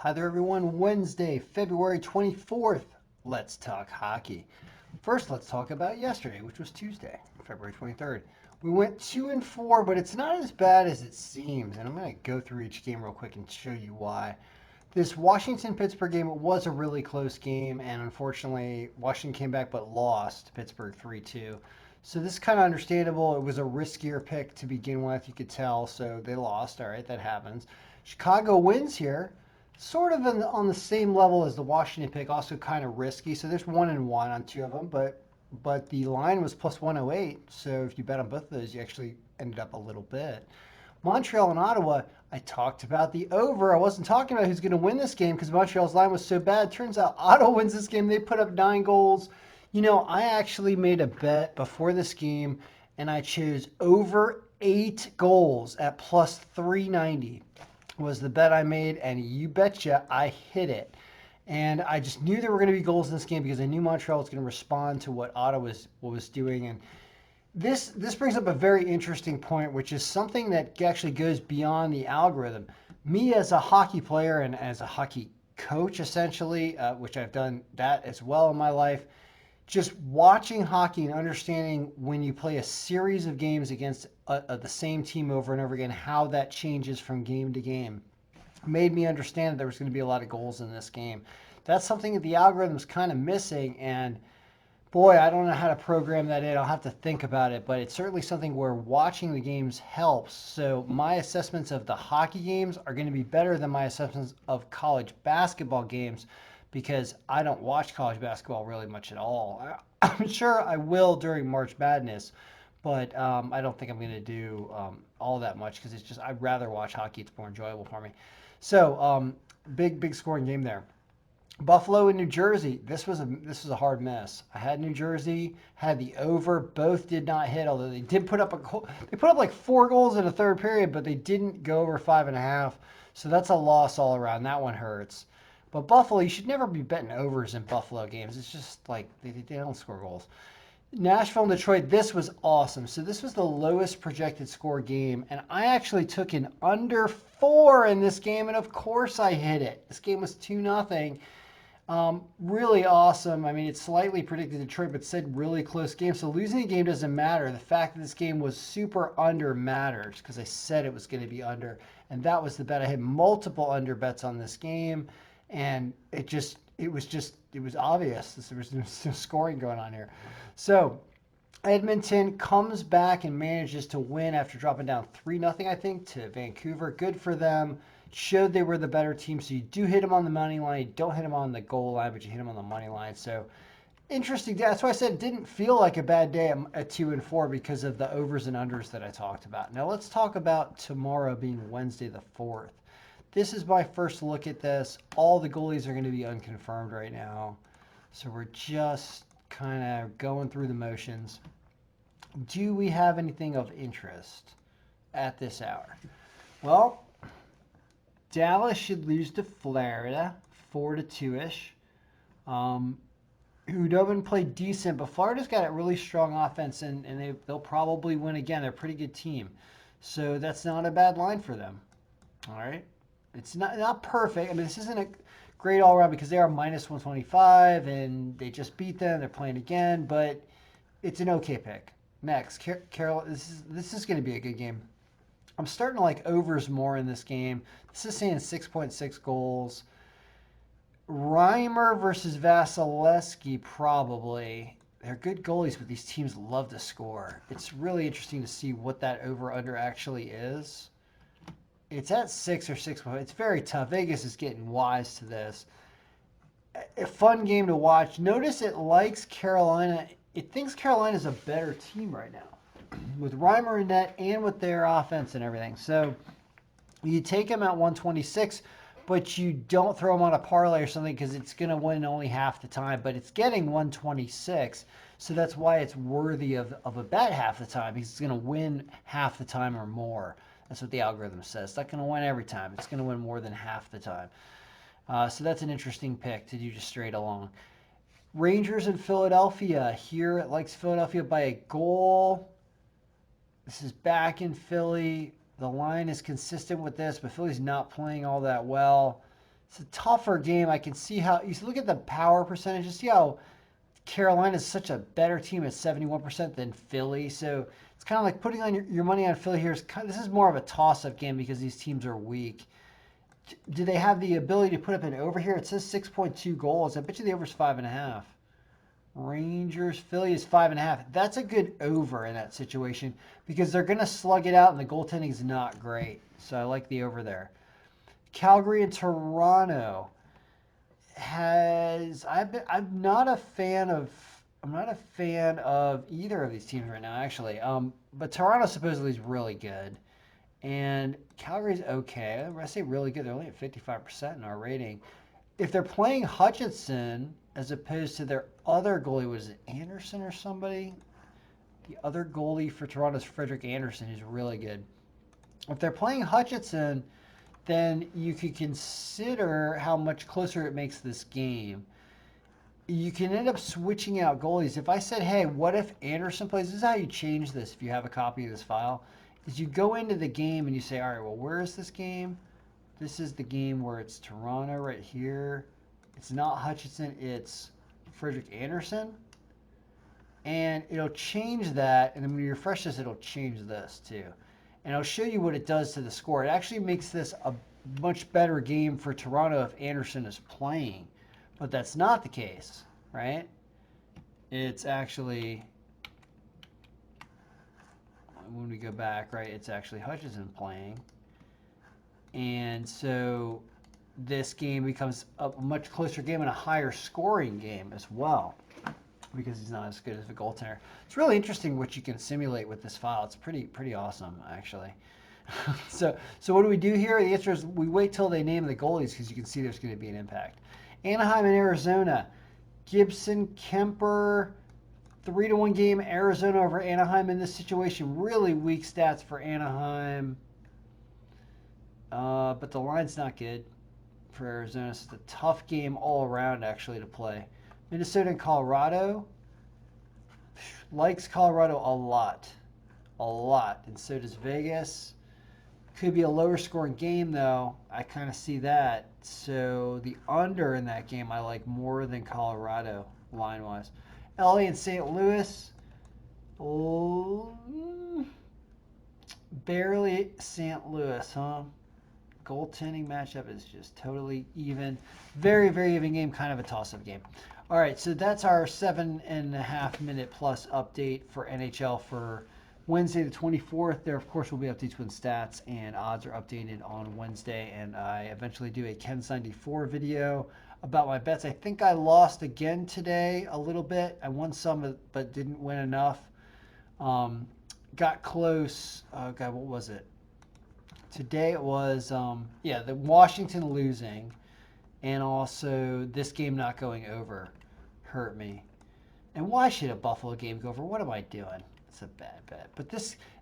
Hi there, everyone. Wednesday, February 24th. Let's talk hockey. First, let's talk about yesterday, which was Tuesday, February 23rd. We went 2-4, but it's not as bad as it seems. And I'm going to go through each game real quick and show you why. This Washington Pittsburgh game, it was a really close game, and unfortunately, Washington came back but lost to Pittsburgh 3-2. So this is kind of understandable. It was a riskier pick to begin with, you could tell. So they lost. All right, that happens. Chicago wins here, sort of on the same level as the Washington pick, also kind of risky. So there's 1-1 on two of them, but the line was plus 108. So if you bet on both of those, you actually ended up a little bit. Montreal and Ottawa, I talked about the over. I wasn't talking about who's going to win this game because Montreal's line was so bad. Turns out Ottawa wins this game. They put up 9 goals. You know, I actually made a bet before this game, and I chose over 8 goals at plus 390 was the bet I made, and you betcha I hit it. And I just knew there were going to be goals in this game because I knew Montreal was going to respond to what Ottawa was doing. And this brings up a very interesting point, which is something that actually goes beyond the algorithm. Me as a hockey player and as a hockey coach, essentially, which I've done that as well in my life, just watching hockey and understanding when you play a series of games against the same team over and over again, how that changes from game to game, made me understand that there was going to be a lot of goals in this game. That's something that the algorithm's kind of missing, and boy, I don't know how to program that in. I'll have to think about it, but it's certainly something where watching the games helps. So my assessments of the hockey games are going to be better than my assessments of college basketball games because I don't watch college basketball really much at all. I'm sure I will during March Madness, but I don't think I'm going to do all that much because it's just I'd rather watch hockey. It's more enjoyable for me. So big scoring game there. Buffalo and New Jersey. This was a hard mess. I had New Jersey, had the over. Both did not hit, although they did put up a goal. They put up like 4 goals in the third period, but they didn't go over 5.5. So that's a loss all around. That one hurts. But Buffalo, you should never be betting overs in Buffalo games. It's just like they don't score goals. Nashville and Detroit, this was awesome. So this was the lowest projected score game, and I actually took an under 4 in this game, and of course I hit it. This game was 2-0. Really awesome. I mean, it slightly predicted Detroit, but said really close game. So losing a game doesn't matter. The fact that this game was super under matters because I said it was going to be under, and that was the bet. I had multiple under bets on this game, and it was obvious. There was no scoring going on here. So Edmonton comes back and manages to win after dropping down 3-0, I think, to Vancouver. Good for them. Showed they were the better team. So you do hit them on the money line. You don't hit them on the goal line, but you hit them on the money line. So interesting day. That's why I said it didn't feel like a bad day at 2-4 because of the overs and unders that I talked about. Now let's talk about tomorrow being Wednesday the 4th. This is my first look at this. All the goalies are going to be unconfirmed right now. So we're just kind of going through the motions. Do we have anything of interest at this hour? Well, Dallas should lose to Florida 4-2-ish. Who haven't played decent, but Florida's got a really strong offense, and they'll probably win again. They're a pretty good team. So that's not a bad line for them. All right. It's not perfect. I mean, this isn't a great all around because they are minus 125 and they just beat them. They're playing again, but it's an okay pick. Next, Carol, this is going to be a good game. I'm starting to like overs more in this game. This is saying 6.6 goals. Reimer versus Vasilevsky, probably. They're good goalies, but these teams love to score. It's really interesting to see what that over-under actually is. It's at 6 or 6. It's very tough. Vegas is getting wise to this. A fun game to watch. Notice it likes Carolina. It thinks Carolina's a better team right now with Reimer in net and with their offense and everything. So you take them at 126, but you don't throw them on a parlay or something because it's going to win only half the time. But it's getting 126, so that's why it's worthy of a bet half the time because it's going to win half the time or more. That's what the algorithm says. It's not going to win every time. It's going to win more than half the time. So that's an interesting pick to do just straight along. Rangers in Philadelphia. Here it likes Philadelphia by a goal. This is back in Philly. The line is consistent with this, but Philly's not playing all that well. It's a tougher game. I can see how you look at the power percentage. See how Carolina is such a better team at 71% than Philly. So it's kind of like putting on your money on Philly here. This is more of a toss-up game because these teams are weak. Do they have the ability to put up an over here? It says 6.2 goals. I bet you the over is 5.5. Rangers, Philly is 5.5. That's a good over in that situation because they're going to slug it out and the goaltending is not great. So I like the over there. Calgary and Toronto I'm not a fan of either of these teams right now actually. But Toronto supposedly is really good. And Calgary's okay. When I say really good, they're only at 55% in our rating. If they're playing Hutchinson as opposed to their other goalie, was it Anderson or somebody? The other goalie for Toronto is Frederick Anderson, who's really good. If they're playing Hutchinson, then you could consider how much closer it makes this game. You can end up switching out goalies. If I said, hey, what if Anderson plays? This is how you change this if you have a copy of this file. Is you go into the game and you say, all right, well, where is this game? This is the game where it's Toronto right here. It's not Hutchinson, it's Frederick Anderson. And it'll change that, and then when you refresh this, it'll change this too. And I'll show you what it does to the score. It actually makes this a much better game for Toronto if Anderson is playing. But that's not the case, right? It's actually, when we go back, right, it's actually Hutchinson playing. And so this game becomes a much closer game and a higher scoring game as well because he's not as good as a goaltender. It's really interesting what you can simulate with this file. It's pretty awesome, actually. So what do we do here? The answer is we wait till they name the goalies because you can see there's going to be an impact. Anaheim and Arizona. Gibson, Kemper, 3-1 game. Arizona over Anaheim in this situation. Really weak stats for Anaheim. But the line's not good for Arizona. It's a tough game all around, actually, to play. Minnesota and Colorado. Likes Colorado a lot. A lot. And so does Vegas. Could be a lower scoring game, though. I kind of see that. So the under in that game I like more than Colorado, line-wise. LA and St. Louis. Barely St. Louis, huh? Goaltending matchup is just totally even. Very, very even game. Kind of a toss-up game. All right, so that's our 7.5 minute plus update for NHL for Wednesday the 24th. There, of course, will be updates when stats and odds are updated on Wednesday. And I eventually do a Ken's 94 video about my bets. I think I lost again today a little bit. I won some, but didn't win enough. Got close. God, what was it? Today it was, the Washington losing and also this game not going over hurt me. And why should a Buffalo game go over? What am I doing? It's a bad bet.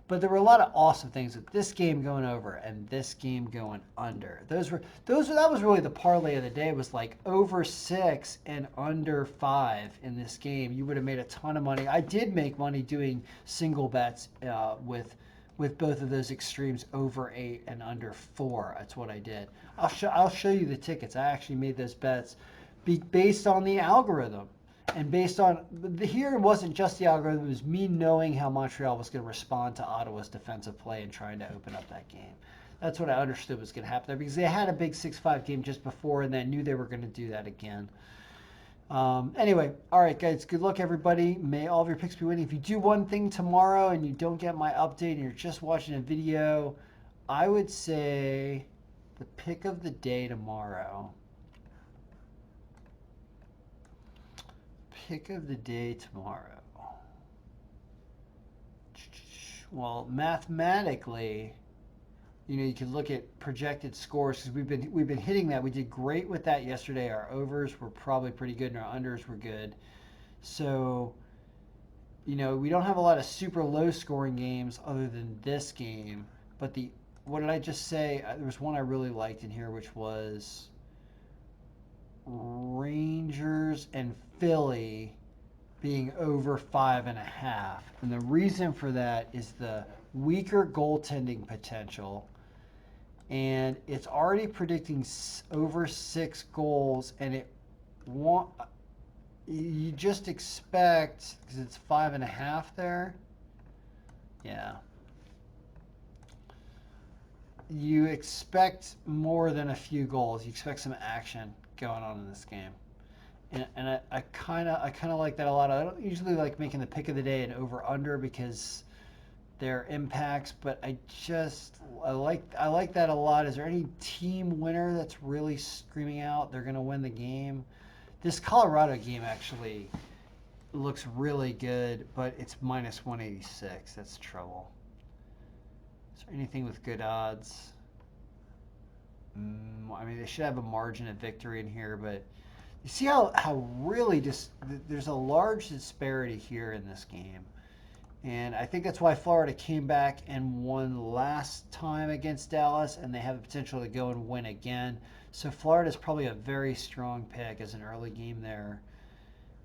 But there were a lot of awesome things with this game going over and this game going under. That was really the parlay of the day. It was like over 6 and under 5 in this game. You would have made a ton of money. I did make money doing single bets with both of those extremes, over 8 and under 4. That's what I did. I'll show you the tickets. I actually made those bets based on the algorithm. And based on, here it wasn't just the algorithm, it was me knowing how Montreal was going to respond to Ottawa's defensive play and trying to open up that game. That's what I understood was going to happen there because they had a big 6-5 game just before and I knew they were going to do that again. Anyway, all right, guys, good luck, everybody. May all of your picks be winning. If you do one thing tomorrow and you don't get my update and you're just watching a video, I would say the pick of the day tomorrow. Pick of the day tomorrow. Well, mathematically, you can look at projected scores because we've been hitting that. We did great with that yesterday. Our overs were probably pretty good and our unders were good. So, we don't have a lot of super low scoring games other than this game. But what did I just say? There was one I really liked in here, which was Rangers and Philly being over 5.5. And the reason for that is the weaker goaltending potential and it's already predicting over 6 goals, and you just expect, because it's 5.5 there. Yeah. You expect more than a few goals. You expect some action going on in this game. And I kind of like that a lot. I don't usually like making the pick of the day and over under because their impacts, but I like that a lot. Is there any team winner that's really screaming out they're going to win the game? This Colorado game actually looks really good, but it's minus 186. That's trouble. Is there anything with good odds? I mean, they should have a margin of victory in here, but you see how really just there's a large disparity here in this game. And I think that's why Florida came back and won last time against Dallas, and they have the potential to go and win again. So Florida is probably a very strong pick as an early game there.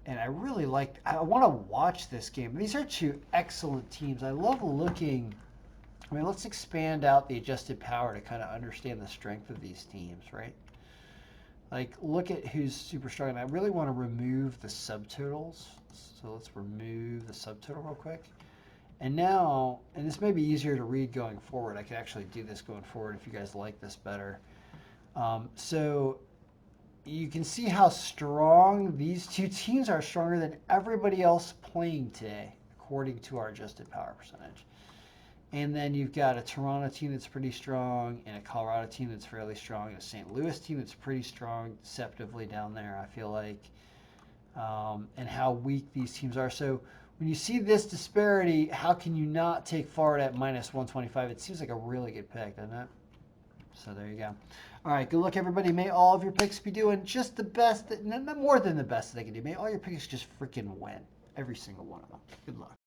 And I want to watch this game. These are two excellent teams. I love looking. I mean, let's expand out the adjusted power to kind of understand the strength of these teams, right? Like, look at who's super strong. And I really want to remove the subtotals. So let's remove the subtotal real quick. And now, and this may be easier to read going forward. I could actually do this going forward if you guys like this better. So you can see how strong these two teams are, stronger than everybody else playing today, according to our adjusted power percentage. And then you've got a Toronto team that's pretty strong, and a Colorado team that's fairly strong, and a St. Louis team that's pretty strong deceptively down there, I feel like, and how weak these teams are. So when you see this disparity, how can you not take Florida at minus 125? It seems like a really good pick, doesn't it? So there you go. All right, good luck, everybody. May all of your picks be doing just the best, not more than the best that they can do. May all your picks just freaking win, every single one of them. Good luck.